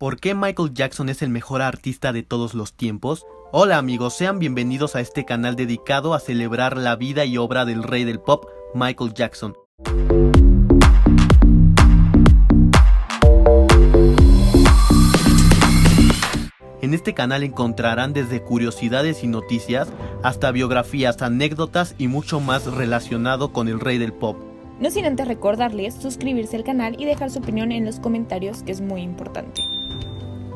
¿Por qué Michael Jackson es el mejor artista de todos los tiempos? Hola amigos, sean bienvenidos a este canal dedicado a celebrar la vida y obra del rey del pop, Michael Jackson. En este canal encontrarán desde curiosidades y noticias, hasta biografías, anécdotas y mucho más relacionado con el rey del pop. No sin antes recordarles suscribirse al canal y dejar su opinión en los comentarios, que es muy importante.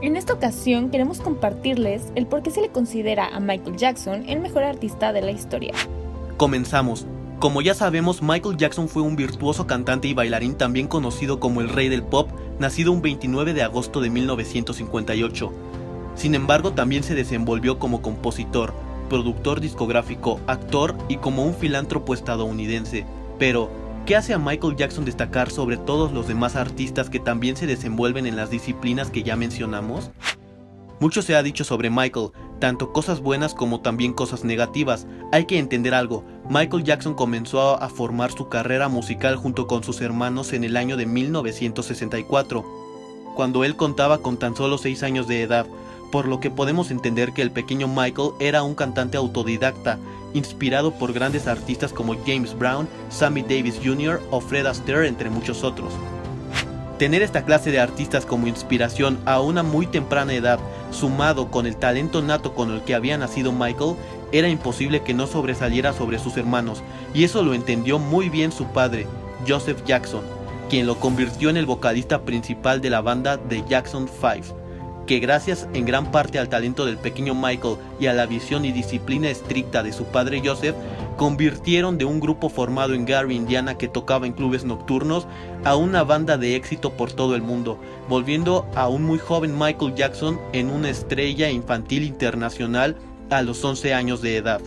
En esta ocasión queremos compartirles el por qué se le considera a Michael Jackson el mejor artista de la historia. Comenzamos. Como ya sabemos, Michael Jackson fue un virtuoso cantante y bailarín también conocido como el rey del pop, nacido un 29 de agosto de 1958. Sin embargo, también se desenvolvió como compositor, productor discográfico, actor y como un filántropo estadounidense. Pero, ¿qué hace a Michael Jackson destacar sobre todos los demás artistas que también se desenvuelven en las disciplinas que ya mencionamos? Mucho se ha dicho sobre Michael, tanto cosas buenas como también cosas negativas. Hay que entender algo, Michael Jackson comenzó a formar su carrera musical junto con sus hermanos en el año de 1964, cuando él contaba con tan solo 6 años de edad, por lo que podemos entender que el pequeño Michael era un cantante autodidacta, inspirado por grandes artistas como James Brown, Sammy Davis Jr. o Fred Astaire, entre muchos otros. Tener esta clase de artistas como inspiración a una muy temprana edad, sumado con el talento nato con el que había nacido Michael, era imposible que no sobresaliera sobre sus hermanos, y eso lo entendió muy bien su padre, Joseph Jackson, quien lo convirtió en el vocalista principal de la banda The Jackson 5. Que gracias en gran parte al talento del pequeño Michael y a la visión y disciplina estricta de su padre Joseph, convirtieron de un grupo formado en Gary, Indiana, que tocaba en clubes nocturnos, a una banda de éxito por todo el mundo, volviendo a un muy joven Michael Jackson en una estrella infantil internacional a los 11 años de edad.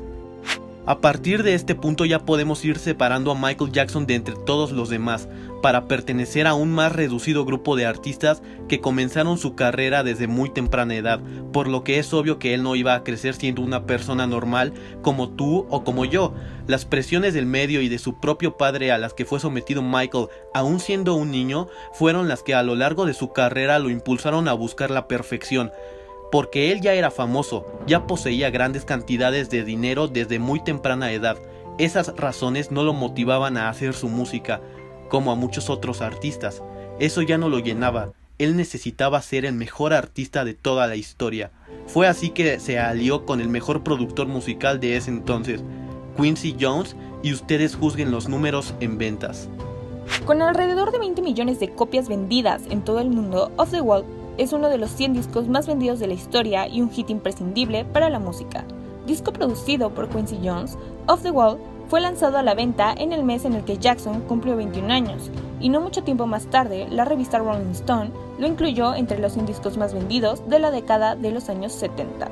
A partir de este punto ya podemos ir separando a Michael Jackson de entre todos los demás, para pertenecer a un más reducido grupo de artistas que comenzaron su carrera desde muy temprana edad, por lo que es obvio que él no iba a crecer siendo una persona normal como tú o como yo. Las presiones del medio y de su propio padre a las que fue sometido Michael, aún siendo un niño, fueron las que a lo largo de su carrera lo impulsaron a buscar la perfección. Porque él ya era famoso, ya poseía grandes cantidades de dinero desde muy temprana edad. Esas razones no lo motivaban a hacer su música, como a muchos otros artistas. Eso ya no lo llenaba, él necesitaba ser el mejor artista de toda la historia. Fue así que se alió con el mejor productor musical de ese entonces, Quincy Jones, y ustedes juzguen los números en ventas. Con alrededor de 20 millones de copias vendidas en todo el mundo, Off the Wall es uno de los 100 discos más vendidos de la historia y un hit imprescindible para la música. Disco producido por Quincy Jones, Off the Wall fue lanzado a la venta en el mes en el que Jackson cumplió 21 años, y no mucho tiempo más tarde, la revista Rolling Stone lo incluyó entre los 100 discos más vendidos de la década de los años 70.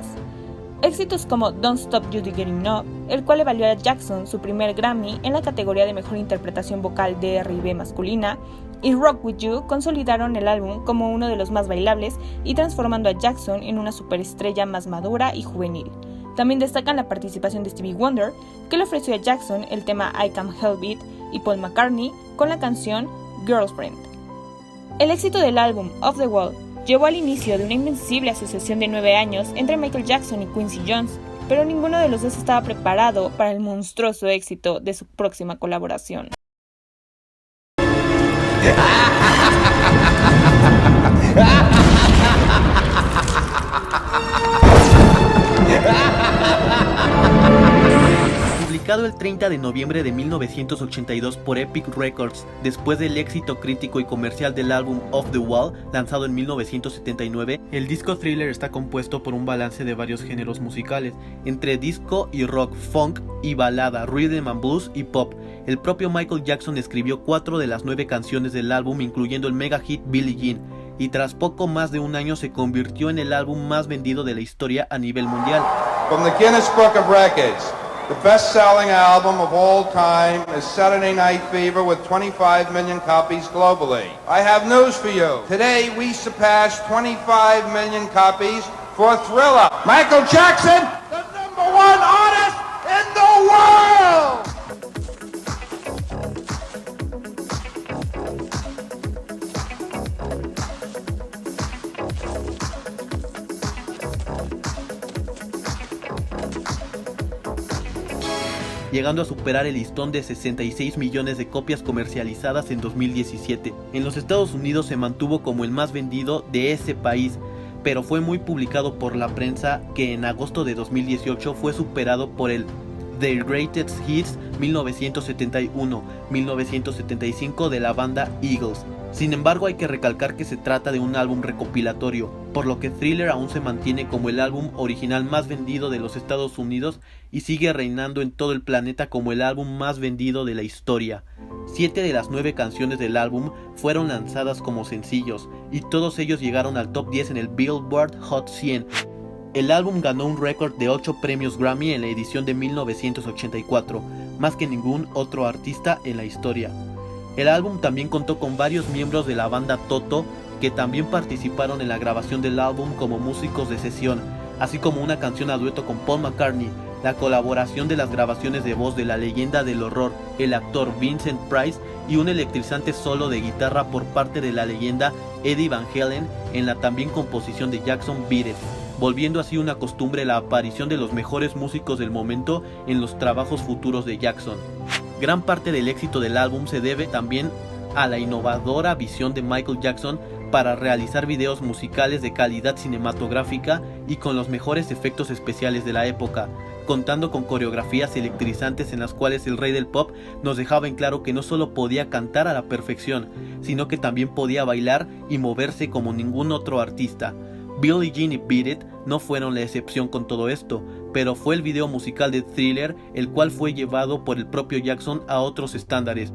Éxitos como Don't Stop You Getting Up, el cual le valió a Jackson su primer Grammy en la categoría de Mejor Interpretación Vocal de R&B masculina, y Rock With You consolidaron el álbum como uno de los más bailables y transformando a Jackson en una superestrella más madura y juvenil. También destacan la participación de Stevie Wonder, que le ofreció a Jackson el tema I Can't Help It, y Paul McCartney con la canción Girlfriend. El éxito del álbum Off the Wall llevó al inicio de una invencible asociación de 9 años entre Michael Jackson y Quincy Jones, pero ninguno de los dos estaba preparado para el monstruoso éxito de su próxima colaboración. Publicado el 30 de noviembre de 1982 por Epic Records, después del éxito crítico y comercial del álbum Off the Wall, lanzado en 1979, el disco Thriller está compuesto por un balance de varios géneros musicales, entre disco y rock, funk y balada, rhythm and blues y pop. El propio Michael Jackson escribió 4 de las 9 canciones del álbum, incluyendo el mega hit Billie Jean, y tras poco más de un año se convirtió en el álbum más vendido de la historia a nivel mundial. From the Guinness Book of Records, the best-selling album of all time is Saturday Night Fever with 25 million copies globally. I have news for you. Today we surpassed 25 million copies for Thriller. Michael Jackson, the #1 artist in the world! llegando a superar el listón de 66 millones de copias comercializadas en 2017. En los Estados Unidos se mantuvo como el más vendido de ese país, pero fue muy publicado por la prensa que en agosto de 2018 fue superado por el The Greatest Hits 1971-1975 de la banda Eagles. Sin embargo, hay que recalcar que se trata de un álbum recopilatorio, por lo que Thriller aún se mantiene como el álbum original más vendido de los Estados Unidos y sigue reinando en todo el planeta como el álbum más vendido de la historia. 7 de las 9 canciones del álbum fueron lanzadas como sencillos, y todos ellos llegaron al top 10 en el Billboard Hot 100. El álbum ganó un récord de 8 premios Grammy en la edición de 1984, más que ningún otro artista en la historia. El álbum también contó con varios miembros de la banda Toto, que también participaron en la grabación del álbum como músicos de sesión, así como una canción a dueto con Paul McCartney, la colaboración de las grabaciones de voz de la leyenda del horror, el actor Vincent Price, y un electrizante solo de guitarra por parte de la leyenda Eddie Van Halen en la también composición de Jackson Beat It, volviendo así una costumbre la aparición de los mejores músicos del momento en los trabajos futuros de Jackson. Gran parte del éxito del álbum se debe también a la innovadora visión de Michael Jackson para realizar videos musicales de calidad cinematográfica y con los mejores efectos especiales de la época, contando con coreografías electrizantes en las cuales el rey del pop nos dejaba en claro que no solo podía cantar a la perfección, sino que también podía bailar y moverse como ningún otro artista. Billie Jean y Beat It no fueron la excepción con todo esto, pero fue el video musical de Thriller el cual fue llevado por el propio Jackson a otros estándares.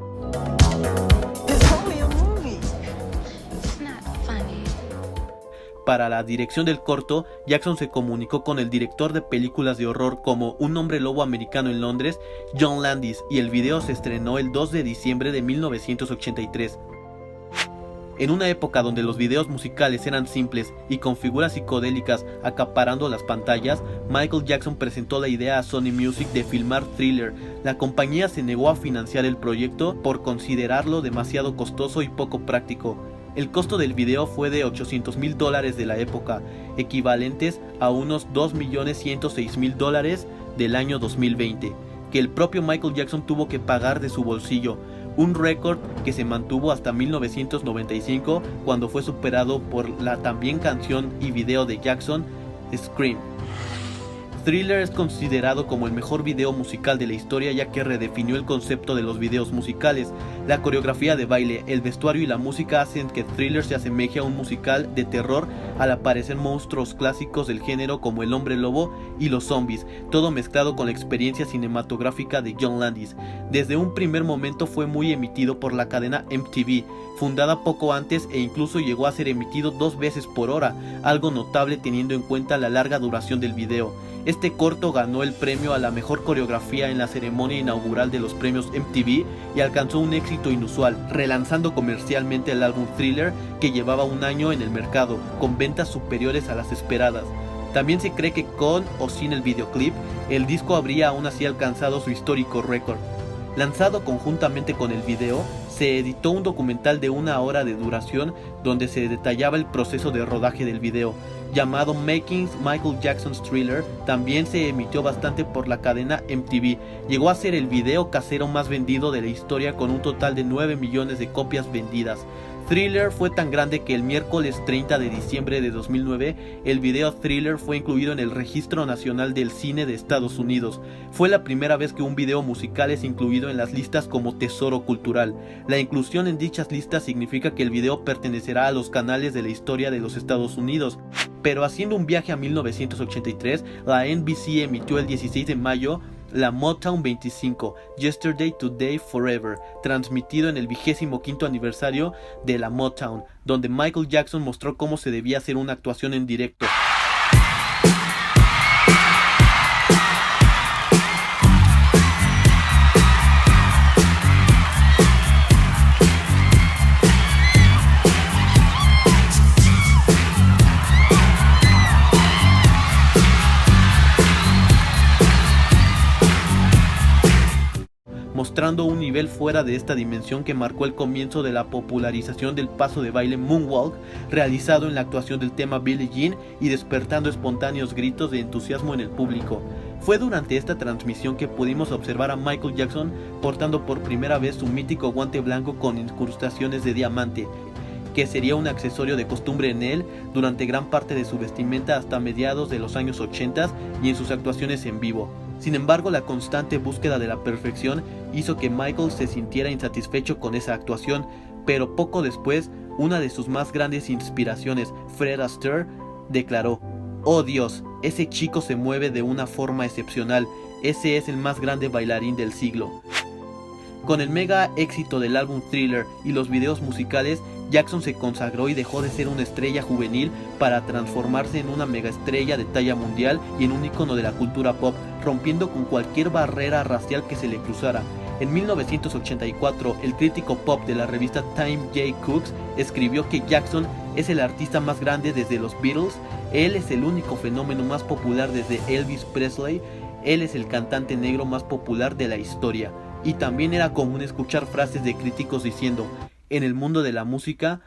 Para la dirección del corto, Jackson se comunicó con el director de películas de horror como Un hombre lobo americano en Londres, John Landis, y el video se estrenó el 2 de diciembre de 1983. En una época donde los videos musicales eran simples y con figuras psicodélicas acaparando las pantallas, Michael Jackson presentó la idea a Sony Music de filmar Thriller. La compañía se negó a financiar el proyecto por considerarlo demasiado costoso y poco práctico. El costo del video fue de $800,000 de la época, equivalentes a unos $2,106,000 del año 2020, que el propio Michael Jackson tuvo que pagar de su bolsillo, un récord que se mantuvo hasta 1995, cuando fue superado por la también canción y video de Jackson, Scream. Thriller es considerado como el mejor video musical de la historia, ya que redefinió el concepto de los videos musicales. La coreografía de baile, el vestuario y la música hacen que Thriller se asemeje a un musical de terror al aparecer monstruos clásicos del género como el hombre lobo y los zombies, todo mezclado con la experiencia cinematográfica de John Landis. Desde un primer momento fue muy emitido por la cadena MTV, fundada poco antes, e incluso llegó a ser emitido 2 veces por hora, algo notable teniendo en cuenta la larga duración del video. Este corto ganó el premio a la mejor coreografía en la ceremonia inaugural de los premios MTV y alcanzó un éxito inusual, relanzando comercialmente el álbum Thriller, que llevaba un año en el mercado, con ventas superiores a las esperadas. También se cree que con o sin el videoclip, el disco habría aún así alcanzado su histórico récord. Lanzado conjuntamente con el video, se editó un documental de 1 hora de duración donde se detallaba el proceso de rodaje del video, llamado Making Michael Jackson's Thriller. También se emitió bastante por la cadena MTV. Llegó a ser el video casero más vendido de la historia, con un total de 9 millones de copias vendidas. Thriller fue tan grande que el miércoles 30 de diciembre de 2009, el video Thriller fue incluido en el Registro Nacional del Cine de Estados Unidos. Fue la primera vez que un video musical es incluido en las listas como tesoro cultural. La inclusión en dichas listas significa que el video pertenecerá a los canales de la historia de los Estados Unidos. Pero haciendo un viaje a 1983, la NBC emitió el 16 de mayo la Motown 25, Yesterday, Today, Forever, transmitido en el 25º aniversario de la Motown, donde Michael Jackson mostró cómo se debía hacer una actuación en directo. Mostrando un nivel fuera de esta dimensión que marcó el comienzo de la popularización del paso de baile Moonwalk, realizado en la actuación del tema Billie Jean, y despertando espontáneos gritos de entusiasmo en el público. Fue durante esta transmisión que pudimos observar a Michael Jackson portando por primera vez su mítico guante blanco con incrustaciones de diamante, que sería un accesorio de costumbre en él durante gran parte de su vestimenta hasta mediados de los años 80 y en sus actuaciones en vivo. Sin embargo, la constante búsqueda de la perfección hizo que Michael se sintiera insatisfecho con esa actuación, pero poco después, una de sus más grandes inspiraciones, Fred Astaire, declaró: "Oh Dios, ese chico se mueve de una forma excepcional, ese es el más grande bailarín del siglo". Con el mega éxito del álbum Thriller y los videos musicales, Jackson se consagró y dejó de ser una estrella juvenil para transformarse en una mega estrella de talla mundial y en un ícono de la cultura pop, rompiendo con cualquier barrera racial que se le cruzara. En 1984, el crítico pop de la revista Time J. Cooks escribió que Jackson es el artista más grande desde los Beatles, él es el único fenómeno más popular desde Elvis Presley, él es el cantante negro más popular de la historia. Y también era común escuchar frases de críticos diciendo: en el mundo de la música,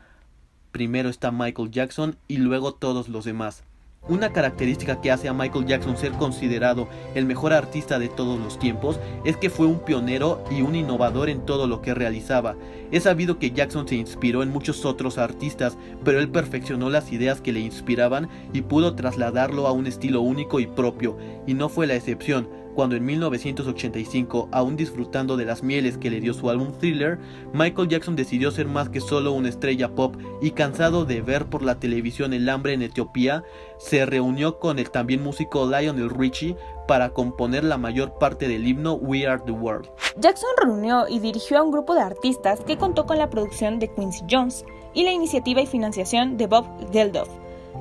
primero está Michael Jackson y luego todos los demás. Una característica que hace a Michael Jackson ser considerado el mejor artista de todos los tiempos es que fue un pionero y un innovador en todo lo que realizaba. Es sabido que Jackson se inspiró en muchos otros artistas, pero él perfeccionó las ideas que le inspiraban y pudo trasladarlo a un estilo único y propio, y no fue la excepción. Cuando en 1985, aún disfrutando de las mieles que le dio su álbum Thriller, Michael Jackson decidió ser más que solo una estrella pop y, cansado de ver por la televisión el hambre en Etiopía, se reunió con el también músico Lionel Richie para componer la mayor parte del himno We Are the World. Jackson reunió y dirigió a un grupo de artistas que contó con la producción de Quincy Jones y la iniciativa y financiación de Bob Geldof.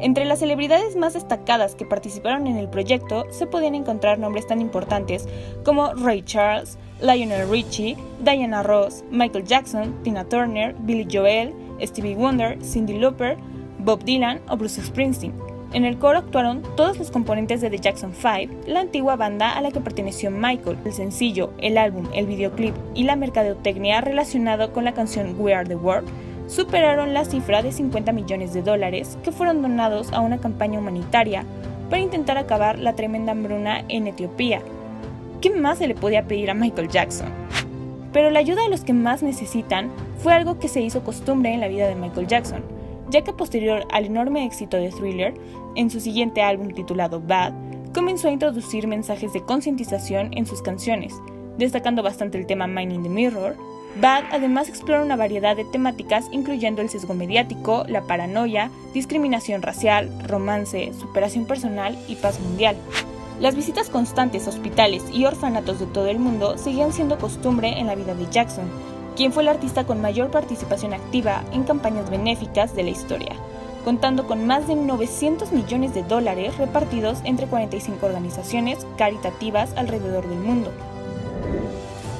Entre las celebridades más destacadas que participaron en el proyecto se podían encontrar nombres tan importantes como Ray Charles, Lionel Richie, Diana Ross, Michael Jackson, Tina Turner, Billy Joel, Stevie Wonder, Cyndi Lauper, Bob Dylan o Bruce Springsteen. En el coro actuaron todos los componentes de The Jackson 5, la antigua banda a la que perteneció Michael. El sencillo, el álbum, el videoclip y la mercadotecnia relacionado con la canción We Are the World superaron la cifra de $50 millones que fueron donados a una campaña humanitaria para intentar acabar la tremenda hambruna en Etiopía. ¿Qué más se le podía pedir a Michael Jackson? Pero la ayuda de los que más necesitan fue algo que se hizo costumbre en la vida de Michael Jackson, ya que posterior al enorme éxito de Thriller, en su siguiente álbum titulado Bad, comenzó a introducir mensajes de concientización en sus canciones, destacando bastante el tema Man in the Mirror. Bad además explora una variedad de temáticas incluyendo el sesgo mediático, la paranoia, discriminación racial, romance, superación personal y paz mundial. Las visitas constantes a hospitales y orfanatos de todo el mundo seguían siendo costumbre en la vida de Jackson, quien fue el artista con mayor participación activa en campañas benéficas de la historia, contando con más de $900 millones repartidos entre 45 organizaciones caritativas alrededor del mundo.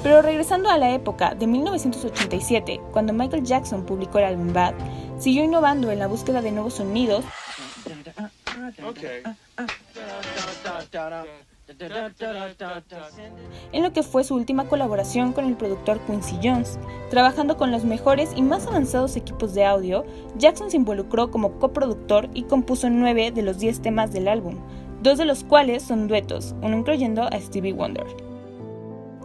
Pero regresando a la época de 1987, cuando Michael Jackson publicó el álbum Bad, siguió innovando en la búsqueda de nuevos sonidos en lo que fue su última colaboración con el productor Quincy Jones. Trabajando con los mejores y más avanzados equipos de audio, Jackson se involucró como coproductor y compuso 9 de los 10 temas del álbum, 2 de los cuales son duetos, uno incluyendo a Stevie Wonder.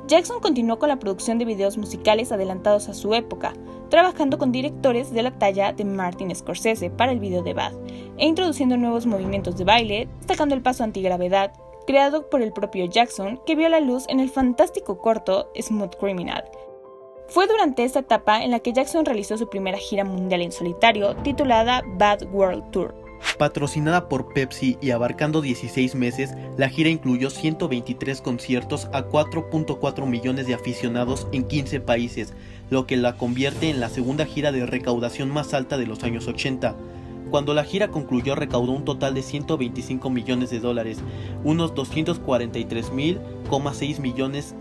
Jackson continuó con la producción de videos musicales adelantados a su época, trabajando con directores de la talla de Martin Scorsese para el video de Bad, e introduciendo nuevos movimientos de baile, destacando el paso antigravedad, creado por el propio Jackson, que vio la luz en el fantástico corto Smooth Criminal. Fue durante esta etapa en la que Jackson realizó su primera gira mundial en solitario, titulada Bad World Tour. Patrocinada por Pepsi y abarcando 16 meses, la gira incluyó 123 conciertos a 4.4 millones de aficionados en 15 países, lo que la convierte en la segunda gira de recaudación más alta de los años 80. Cuando la gira concluyó, recaudó un total de $125 millones, unos 243.6 millones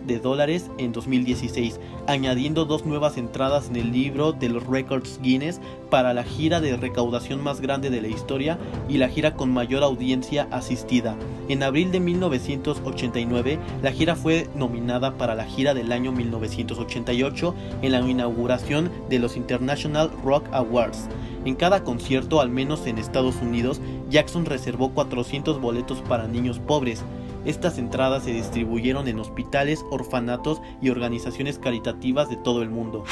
en 2016, añadiendo 2 nuevas entradas en el libro de los récords Guinness para la gira de recaudación más grande de la historia y la gira con mayor audiencia asistida. En abril de 1989, la gira fue nominada para la gira del año 1988 en la inauguración de los International Rock Awards. En cada concierto, al menos en Estados Unidos, Jackson reservó 400 boletos para niños pobres. Estas entradas se distribuyeron en hospitales, orfanatos y organizaciones caritativas de todo el mundo.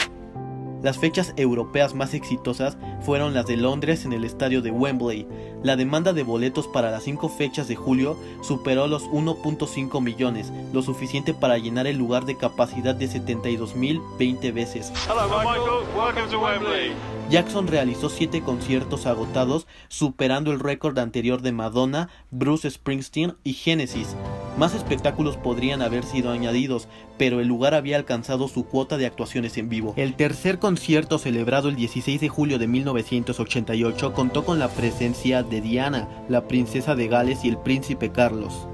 Las fechas europeas más exitosas fueron las de Londres en el estadio de Wembley. La demanda de boletos para las 5 fechas de julio superó los 1.5 millones, lo suficiente para llenar el lugar de capacidad de 72,000 20 veces. Hello Michael, welcome to Wembley. Jackson realizó 7 conciertos agotados, superando el récord anterior de Madonna, Bruce Springsteen y Genesis. Más espectáculos podrían haber sido añadidos, pero el lugar había alcanzado su cuota de actuaciones en vivo. El tercer concierto, celebrado el 16 de julio de 1988, contó con la presencia de Diana, la princesa de Gales y el príncipe Carlos.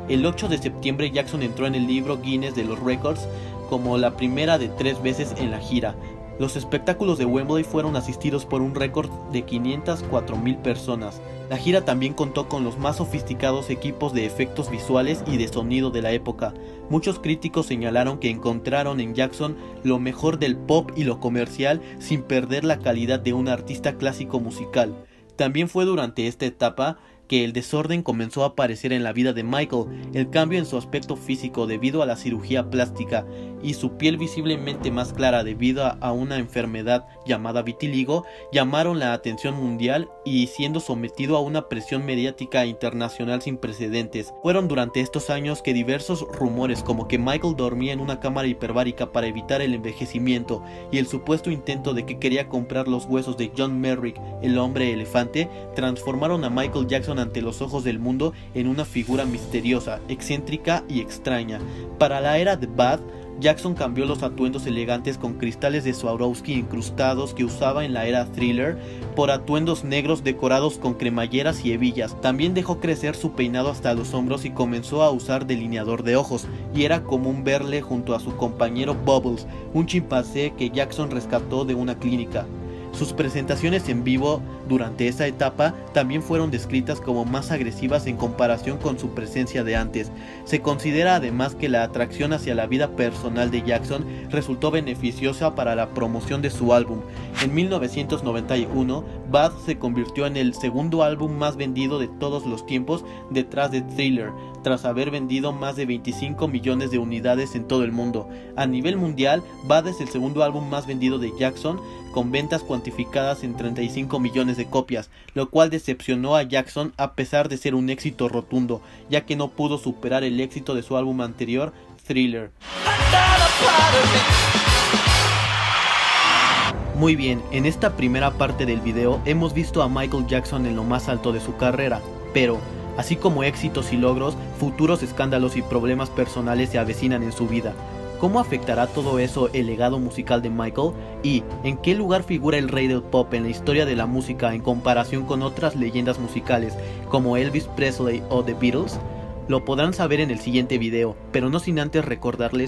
El 8 de septiembre Jackson entró en el libro Guinness de los Records como la primera de 3 veces en la gira. Los espectáculos de Wembley fueron asistidos por un récord de 504,000 personas. La gira también contó con los más sofisticados equipos de efectos visuales y de sonido de la época. Muchos críticos señalaron que encontraron en Jackson lo mejor del pop y lo comercial sin perder la calidad de un artista clásico musical. También fue durante esta etapa que el desorden comenzó a aparecer en la vida de Michael. El cambio en su aspecto físico debido a la cirugía plástica y su piel visiblemente más clara debido a una enfermedad llamada vitiligo llamaron la atención mundial y siendo sometido a una presión mediática internacional sin precedentes. Fueron durante estos años que diversos rumores como que Michael dormía en una cámara hiperbárica para evitar el envejecimiento y el supuesto intento de que quería comprar los huesos de John Merrick, el hombre elefante, transformaron a Michael Jackson ante los ojos del mundo en una figura misteriosa, excéntrica y extraña. Para la era de Bad, Jackson cambió los atuendos elegantes con cristales de Swarovski incrustados que usaba en la era Thriller por atuendos negros decorados con cremalleras y hebillas. También dejó crecer su peinado hasta los hombros y comenzó a usar delineador de ojos, y era común verle junto a su compañero Bubbles, un chimpancé que Jackson rescató de una clínica. Sus presentaciones en vivo durante esa etapa también fueron descritas como más agresivas en comparación con su presencia de antes. Se considera además que la atracción hacia la vida personal de Jackson resultó beneficiosa para la promoción de su álbum. En 1991, Bad se convirtió en el segundo álbum más vendido de todos los tiempos detrás de Thriller, tras haber vendido más de 25 millones de unidades en todo el mundo. A nivel mundial, Bad es el segundo álbum más vendido de Jackson, con ventas cuantificadas en 35 millones de copias, lo cual decepcionó a Jackson a pesar de ser un éxito rotundo, ya que no pudo superar el éxito de su álbum anterior, Thriller. Muy bien, en esta primera parte del video hemos visto a Michael Jackson en lo más alto de su carrera, pero así como éxitos y logros, futuros escándalos y problemas personales se avecinan en su vida. ¿Cómo afectará todo eso el legado musical de Michael? ¿Y en qué lugar figura el rey del pop en la historia de la música en comparación con otras leyendas musicales como Elvis Presley o The Beatles? Lo podrán saber en el siguiente video, pero no sin antes recordarles